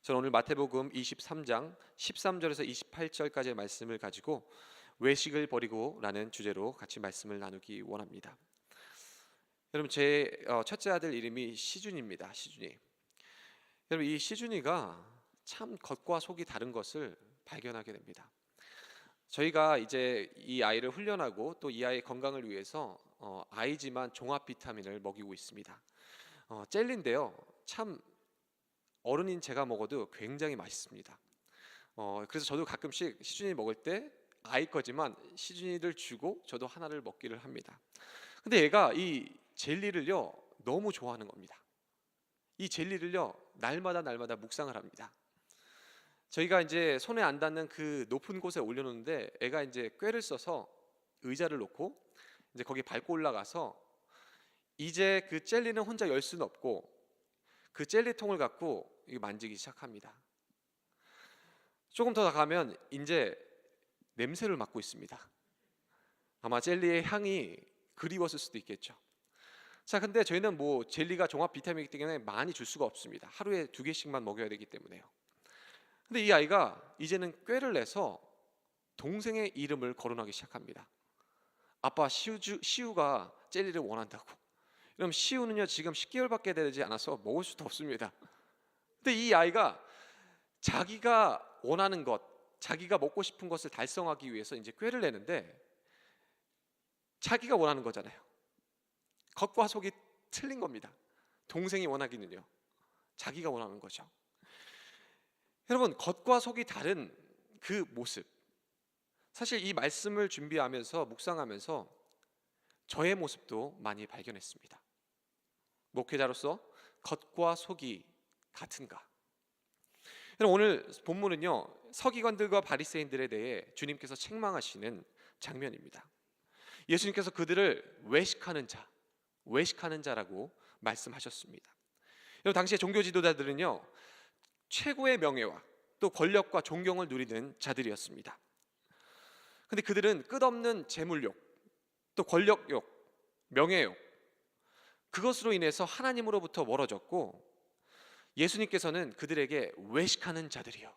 저는 오늘 마태복음 23장 13절에서 28절까지의 말씀을 가지고 외식을 버리고라는 주제로 같이 말씀을 나누기 원합니다. 여러분, 제 첫째 아들 이름이 시준입니다. 시준이. 여러분, 이 시준이가 참 겉과 속이 다른 것을 발견하게 됩니다. 저희가 이제 이 아이를 훈련하고 또 이 아이의 건강을 위해서 아이지만 종합 비타민을 먹이고 있습니다. 젤리인데요, 참 어른인 제가 먹어도 굉장히 맛있습니다. 그래서 저도 가끔씩 시준이 먹을 때 아이 거지만 시준이를 주고 저도 하나를 먹기를 합니다. 근데 얘가 이 젤리를요 너무 좋아하는 겁니다. 이 젤리를요 날마다 묵상을 합니다. 저희가 이제 손에 안 닿는 그 높은 곳에 올려놓는데 애가 이제 꾀를 써서 의자를 놓고 이제 거기 밟고 올라가서 이제 그 젤리는 혼자 열 수는 없고 그 젤리통을 갖고 이거 만지기 시작합니다. 조금 더 나가면 이제 냄새를 맡고 있습니다. 아마 젤리의 향이 그리웠을 수도 있겠죠. 자, 근데 저희는 뭐 젤리가 종합 비타민이기 때문에 많이 줄 수가 없습니다. 하루에 2개씩만 먹여야 되기 때문에요. 근데 이 아이가 이제는 꾀를 내서 동생의 이름을 거론하기 시작합니다. 아빠, 시우가 젤리를 원한다고. 그럼 시우는요 지금 10개월밖에 되지 않아서 먹을 수도 없습니다. 근데 이 아이가 자기가 원하는 것, 자기가 먹고 싶은 것을 달성하기 위해서 이제 꾀를 내는데 자기가 원하는 거잖아요. 겉과 속이 틀린 겁니다. 동생이 원하기는요 자기가 원하는 거죠. 여러분, 겉과 속이 다른 그 모습, 사실 이 말씀을 준비하면서 묵상하면서 저의 모습도 많이 발견했습니다. 목회자로서 겉과 속이 같은가? 오늘 본문은요 서기관들과 바리새인들에 대해 주님께서 책망하시는 장면입니다. 예수님께서 그들을 외식하는 자라고 말씀하셨습니다. 당시의 종교 지도자들은요 최고의 명예와 또 권력과 존경을 누리는 자들이었습니다. 근데 그들은 끝없는 재물욕, 또 권력욕, 명예욕, 그것으로 인해서 하나님으로부터 멀어졌고 예수님께서는 그들에게 외식하는 자들이요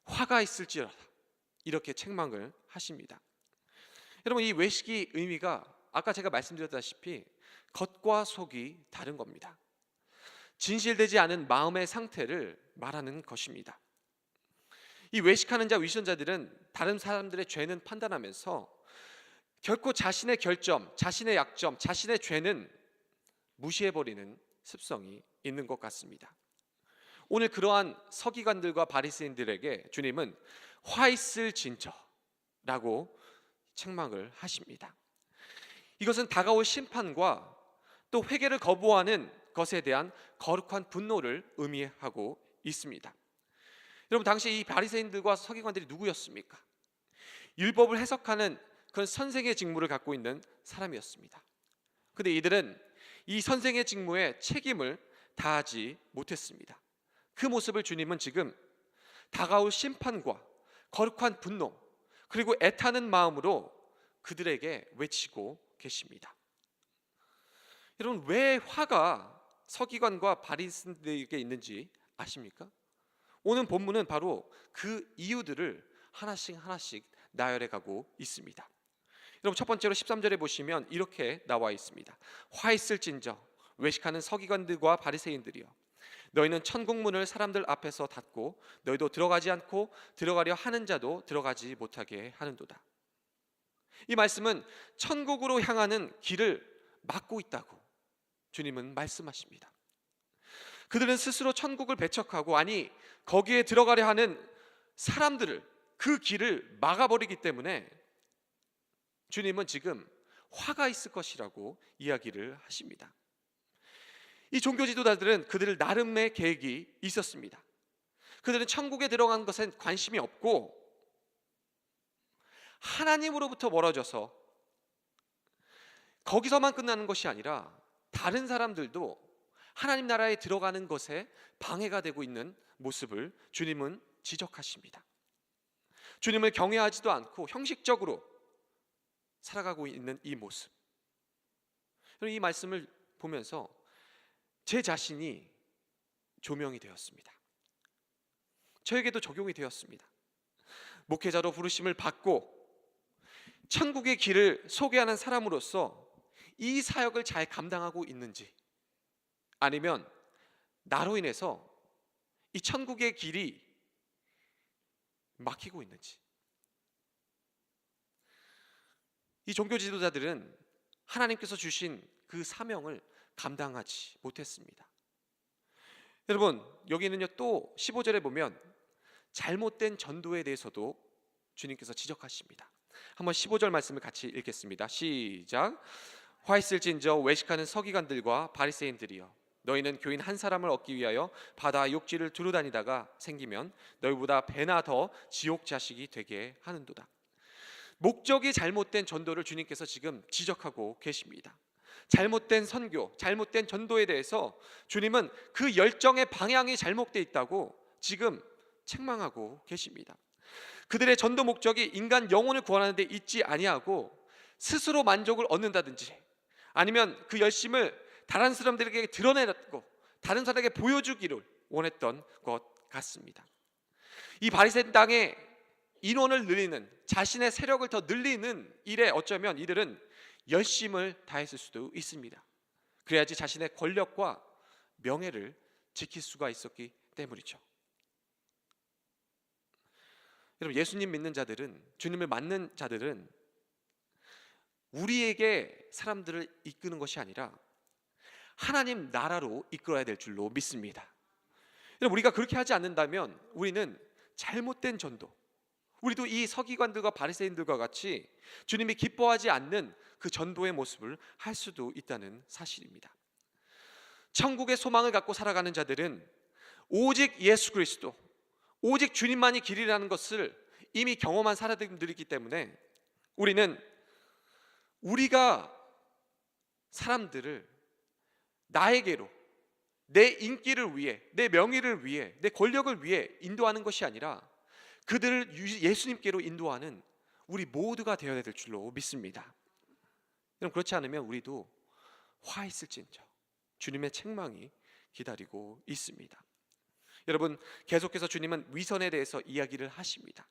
화가 있을지어다 이렇게 책망을 하십니다. 여러분, 이 외식의 의미가 아까 제가 말씀드렸다시피 겉과 속이 다른 겁니다. 진실되지 않은 마음의 상태를 말하는 것입니다. 이 외식하는 자, 위선자들은 다른 사람들의 죄는 판단하면서 결코 자신의 결점, 자신의 약점, 자신의 죄는 무시해버리는 습성이 있는 것 같습니다. 오늘 그러한 서기관들과 바리새인들에게 주님은 화 있을 진저라고 책망을 하십니다. 이것은 다가올 심판과 또 회개를 거부하는 것에 대한 거룩한 분노를 의미하고 있습니다. 여러분, 당시 이 바리새인들과 서기관들이 누구였습니까? 율법을 해석하는 그런 선생의 직무를 갖고 있는 사람이었습니다. 그런데 이들은 이 선생의 직무에 책임을 다하지 못했습니다. 그 모습을 주님은 지금 다가올 심판과 거룩한 분노 그리고 애타는 마음으로 그들에게 외치고 계십니다. 여러분, 왜 화가 서기관과 바리새인들에게 있는지 아십니까? 오늘 본문은 바로 그 이유들을 하나씩 나열해 가고 있습니다. 여러분, 첫 번째로 13절에 보시면 이렇게 나와 있습니다. 화 있을진저 외식하는 서기관들과 바리새인들이여, 너희는 천국문을 사람들 앞에서 닫고 너희도 들어가지 않고 들어가려 하는 자도 들어가지 못하게 하는도다. 이 말씀은 천국으로 향하는 길을 막고 있다고 주님은 말씀하십니다. 그들은 스스로 천국을 배척하고 거기에 들어가려 하는 사람들을, 그 길을 막아버리기 때문에 주님은 지금 화가 있을 것이라고 이야기를 하십니다. 이 종교 지도자들은 그들 나름의 계획이 있었습니다. 그들은 천국에 들어간 것엔 관심이 없고 하나님으로부터 멀어져서 거기서만 끝나는 것이 아니라 다른 사람들도 하나님 나라에 들어가는 것에 방해가 되고 있는 모습을 주님은 지적하십니다. 주님을 경외하지도 않고 형식적으로 살아가고 있는 이 모습, 이 말씀을 보면서 제 자신이 조명이 되었습니다. 저에게도 적용이 되었습니다. 목회자로 부르심을 받고 천국의 길을 소개하는 사람으로서 이 사역을 잘 감당하고 있는지, 아니면 나로 인해서 이 천국의 길이 막히고 있는지. 이 종교 지도자들은 하나님께서 주신 그 사명을 감당하지 못했습니다. 여러분, 여기는요, 또 15절에 보면 잘못된 전도에 대해서도 주님께서 지적하십니다. 한번 15절 말씀을 같이 읽겠습니다. 시작. 화 있을진저 외식하는 서기관들과 바리새인들이여, 너희는 교인 한 사람을 얻기 위하여 바다 욕지를 두루다니다가 생기면 너희보다 배나 더 지옥 자식이 되게 하는도다. 목적이 잘못된 전도를 주님께서 지금 지적하고 계십니다. 잘못된 선교, 잘못된 전도에 대해서 주님은 그 열정의 방향이 잘못되어 있다고 지금 책망하고 계십니다. 그들의 전도 목적이 인간 영혼을 구원하는 데 있지 아니하고 스스로 만족을 얻는다든지, 아니면 그 열심을 다른 사람들에게 드러내고 다른 사람에게 보여주기를 원했던 것 같습니다. 이 바리새인 당의 인원을 늘리는, 자신의 세력을 더 늘리는 일에 어쩌면 이들은 열심을 다했을 수도 있습니다. 그래야지 자신의 권력과 명예를 지킬 수가 있었기 때문이죠. 여러분, 예수님 믿는 자들은, 주님을 맞는 자들은 우리에게 사람들을 이끄는 것이 아니라 하나님 나라로 이끌어야 될 줄로 믿습니다. 여러분, 우리가 그렇게 하지 않는다면 우리는 잘못된 전도, 우리도 이 서기관들과 바리새인들과 같이 주님이 기뻐하지 않는 그 전도의 모습을 할 수도 있다는 사실입니다. 천국의 소망을 갖고 살아가는 자들은 오직 예수 그리스도, 오직 주님만이 길이라는 것을 이미 경험한 사람들이기 때문에 우리는 우리가 사람들을 나에게로, 내 인기를 위해, 내 명예를 위해, 내 권력을 위해 인도하는 것이 아니라 그들을 예수님께로 인도하는 우리 모두가 되어야 될 줄로 믿습니다. 여러분, 그렇지 않으면 우리도 화 있을진저 주님의 책망이 기다리고 있습니다. 여러분, 계속해서 주님은 위선에 대해서 이야기를 하십니다.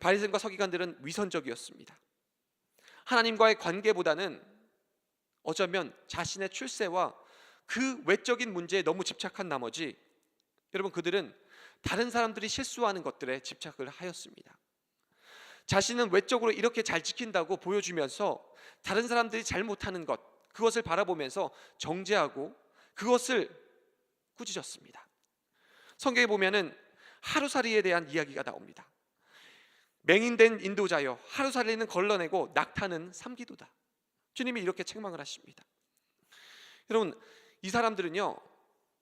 바리새인과 서기관들은 위선적이었습니다. 하나님과의 관계보다는 어쩌면 자신의 출세와 그 외적인 문제에 너무 집착한 나머지, 여러분, 그들은 다른 사람들이 실수하는 것들에 집착을 하였습니다. 자신은 외적으로 이렇게 잘 지킨다고 보여주면서 다른 사람들이 잘못하는 것, 그것을 바라보면서 정죄하고 그것을 꾸짖었습니다. 성경에 보면은 하루살이에 대한 이야기가 나옵니다. 맹인된 인도자여, 하루살이는 걸러내고 낙타는 삼기도다. 주님이 이렇게 책망을 하십니다. 여러분, 이 사람들은요,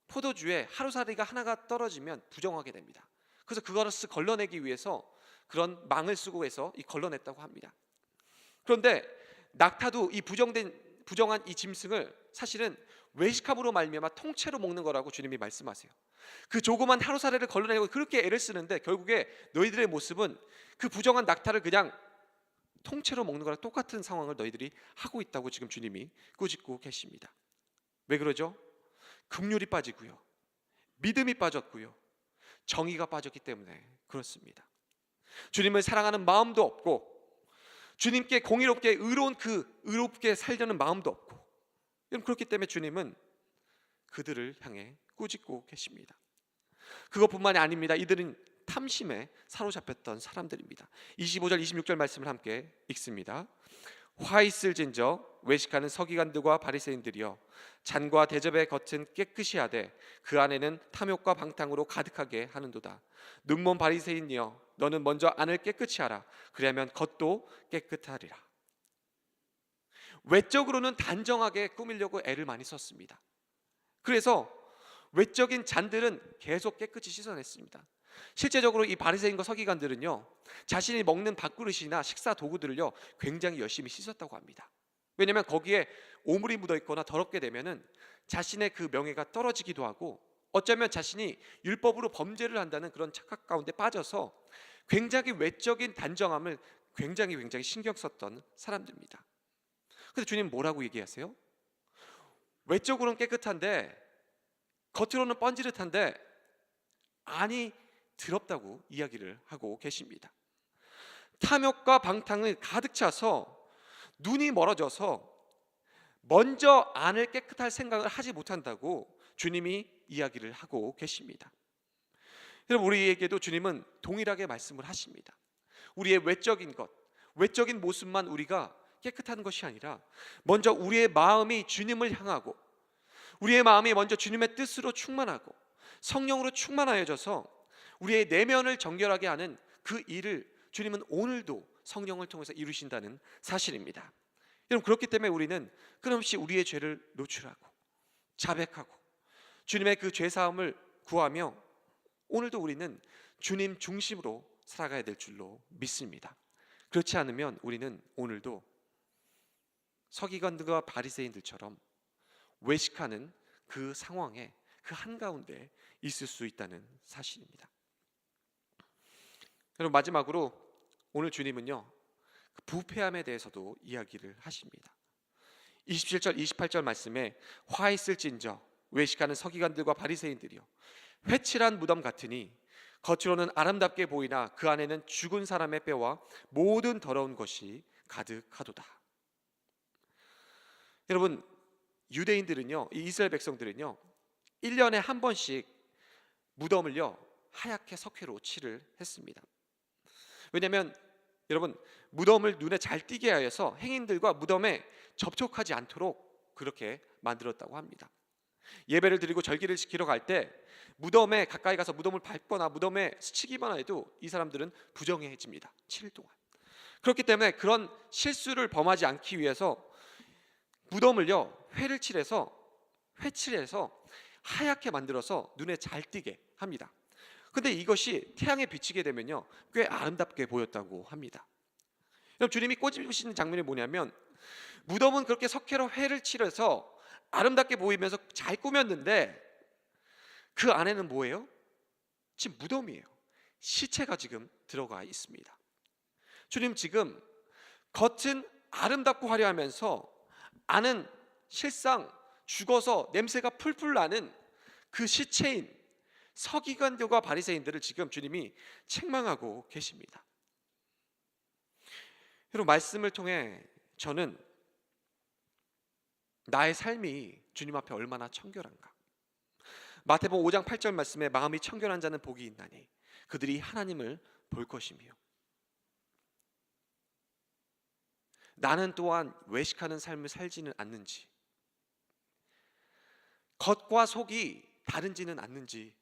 포도주에 하루살이가 하나가 떨어지면 부정하게 됩니다. 그래서 그것을 걸러내기 위해서 그런 망을 쓰고 해서 걸러냈다고 합니다. 그런데 낙타도 이 부정한 이 짐승을 사실은 외식함으로 말미암아 통째로 먹는 거라고 주님이 말씀하세요. 그 조그만 하루살이를 걸러내고 그렇게 애를 쓰는데 결국에 너희들의 모습은 그 부정한 낙타를 그냥 통째로 먹는 거랑 똑같은 상황을 너희들이 하고 있다고 지금 주님이 꾸짖고 계십니다. 왜 그러죠? 긍휼이 빠지고요, 믿음이 빠졌고요, 정의가 빠졌기 때문에 그렇습니다. 주님을 사랑하는 마음도 없고, 주님께 공의롭게 의롭게 살려는 마음도 없고, 그렇기 때문에 주님은 그들을 향해 꾸짖고 계십니다. 그것뿐만이 아닙니다. 이들은 탐심에 사로잡혔던 사람들입니다. 25절 26절 말씀을 함께 읽습니다. 화 있을진저 외식하는 서기관들과 바리새인들이여, 잔과 대접의 겉은 깨끗이 하되 그 안에는 탐욕과 방탕으로 가득하게 하는도다. 눈먼 바리새인이여, 너는 먼저 안을 깨끗이 하라. 그리하면 겉도 깨끗하리라. 외적으로는 단정하게 꾸미려고 애를 많이 썼습니다. 그래서 외적인 잔들은 계속 깨끗이 씻어냈습니다. 실제적으로 이 바리새인과 서기관들은요, 자신이 먹는 밥그릇이나 식사 도구들을요 굉장히 열심히 씻었다고 합니다. 왜냐하면 거기에 오물이 묻어 있거나 더럽게 되면은 자신의 그 명예가 떨어지기도 하고, 어쩌면 자신이 율법으로 범죄를 한다는 그런 착각 가운데 빠져서 굉장히 외적인 단정함을 굉장히 신경 썼던 사람들입니다. 그런데 주님 뭐라고 얘기하세요? 외적으로는 깨끗한데 겉으로는 뻔지릇한데 안이 더럽다고 이야기를 하고 계십니다. 탐욕과 방탕을 가득 차서 눈이 멀어져서 먼저 안을 깨끗할 생각을 하지 못한다고 주님이 이야기를 하고 계십니다. 여러분, 우리에게도 주님은 동일하게 말씀을 하십니다. 우리의 외적인 것, 외적인 모습만 우리가 깨끗한 것이 아니라 먼저 우리의 마음이 주님을 향하고 우리의 마음이 먼저 주님의 뜻으로 충만하고 성령으로 충만하여져서 우리의 내면을 정결하게 하는 그 일을 주님은 오늘도 성령을 통해서 이루신다는 사실입니다. 여러분, 그렇기 때문에 우리는 끊임없이 우리의 죄를 노출하고 자백하고 주님의 그 죄사함을 구하며 오늘도 우리는 주님 중심으로 살아가야 될 줄로 믿습니다. 그렇지 않으면 우리는 오늘도 서기관들과 바리새인들처럼 외식하는 그 상황에 그 한가운데 있을 수 있다는 사실입니다. 여러분, 마지막으로 오늘 주님은요, 부패함에 대해서도 이야기를 하십니다. 27절 28절 말씀에 화 있을진저 외식하는 서기관들과 바리새인들이요 회칠한 무덤 같으니 겉으로는 아름답게 보이나 그 안에는 죽은 사람의 뼈와 모든 더러운 것이 가득하도다. 여러분, 유대인들은요, 이 이스라엘 백성들은요 1년에 한 번씩 무덤을요 하얗게 석회로 칠을 했습니다. 왜냐하면 여러분, 무덤을 눈에 잘 띄게 하여서 행인들과 무덤에 접촉하지 않도록 그렇게 만들었다고 합니다. 예배를 드리고 절기를 지키러 갈 때 무덤에 가까이 가서 무덤을 밟거나 무덤에 스치기만 해도 이 사람들은 부정해집니다. 7일 동안. 그렇기 때문에 그런 실수를 범하지 않기 위해서 무덤을요 회칠해서 하얗게 만들어서 눈에 잘 띄게 합니다. 근데 이것이 태양에 비치게 되면요 꽤 아름답게 보였다고 합니다. 여러분, 주님이 꼬집으시는 장면이 뭐냐면 무덤은 그렇게 석회로 회를 칠해서 아름답게 보이면서 잘 꾸몄는데 그 안에는 뭐예요? 지금 무덤이에요. 시체가 지금 들어가 있습니다. 주님 지금 겉은 아름답고 화려하면서 안은 실상 죽어서 냄새가 풀풀 나는 그 시체인 서기관들과 바리새인들을 지금 주님이 책망하고 계십니다. 여러분, 말씀을 통해 저는 나의 삶이 주님 앞에 얼마나 청결한가. 마태복음 5장 8절 말씀에 마음이 청결한 자는 복이 있나니 그들이 하나님을 볼 것이며, 나는 또한 외식하는 삶을 살지는 않는지, 겉과 속이 다른지는 않는지,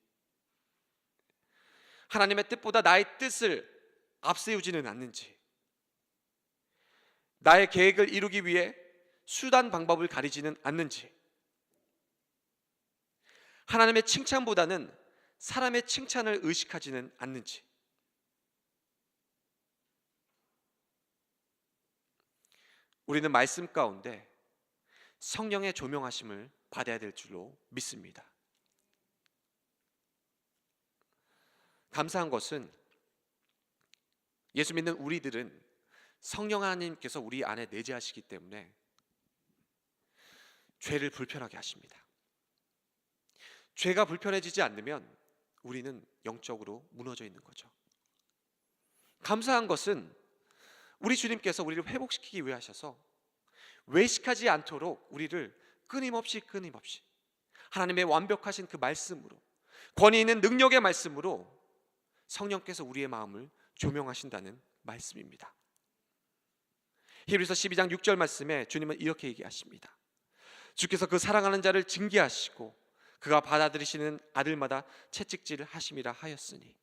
하나님의 뜻보다 나의 뜻을 앞세우지는 않는지, 나의 계획을 이루기 위해 수단 방법을 가리지는 않는지, 하나님의 칭찬보다는 사람의 칭찬을 의식하지는 않는지, 우리는 말씀 가운데 성령의 조명하심을 받아야 될 줄로 믿습니다. 감사한 것은 예수 믿는 우리들은 성령 하나님께서 우리 안에 내재하시기 때문에 죄를 불편하게 하십니다. 죄가 불편해지지 않으면 우리는 영적으로 무너져 있는 거죠. 감사한 것은 우리 주님께서 우리를 회복시키기 위해 하셔서 외식하지 않도록 우리를 끊임없이 하나님의 완벽하신 그 말씀으로, 권위 있는 능력의 말씀으로 성령께서 우리의 마음을 조명하신다는 말씀입니다. 히브리서 12장 6절 말씀에 주님은 이렇게 얘기하십니다. 주께서 그 사랑하는 자를 징계하시고 그가 받아들이시는 아들마다 채찍질을 하심이라 하였으니,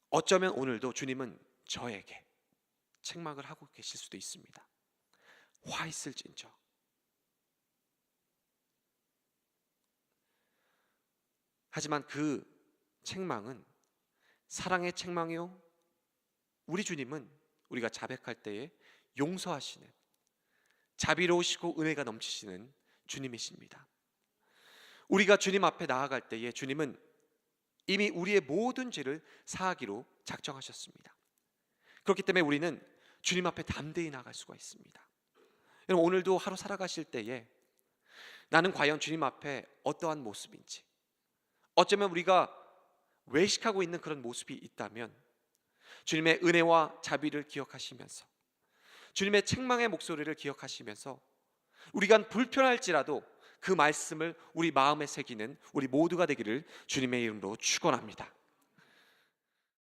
어쩌면 오늘도 주님은 저에게 책망을 하고 계실 수도 있습니다. 화 있을진저. 하지만 그 책망은 사랑의 책망이요, 우리 주님은 우리가 자백할 때에 용서하시는, 자비로우시고 은혜가 넘치시는 주님이십니다. 우리가 주님 앞에 나아갈 때에 주님은 이미 우리의 모든 죄를 사하기로 작정하셨습니다. 그렇기 때문에 우리는 주님 앞에 담대히 나아갈 수가 있습니다. 여러분, 오늘도 하루 살아가실 때에 나는 과연 주님 앞에 어떠한 모습인지, 어쩌면 우리가 외식하고 있는 그런 모습이 있다면 주님의 은혜와 자비를 기억하시면서 주님의 책망의 목소리를 기억하시면서 우리가 불편할지라도 그 말씀을 우리 마음에 새기는 우리 모두가 되기를 주님의 이름으로 축원합니다.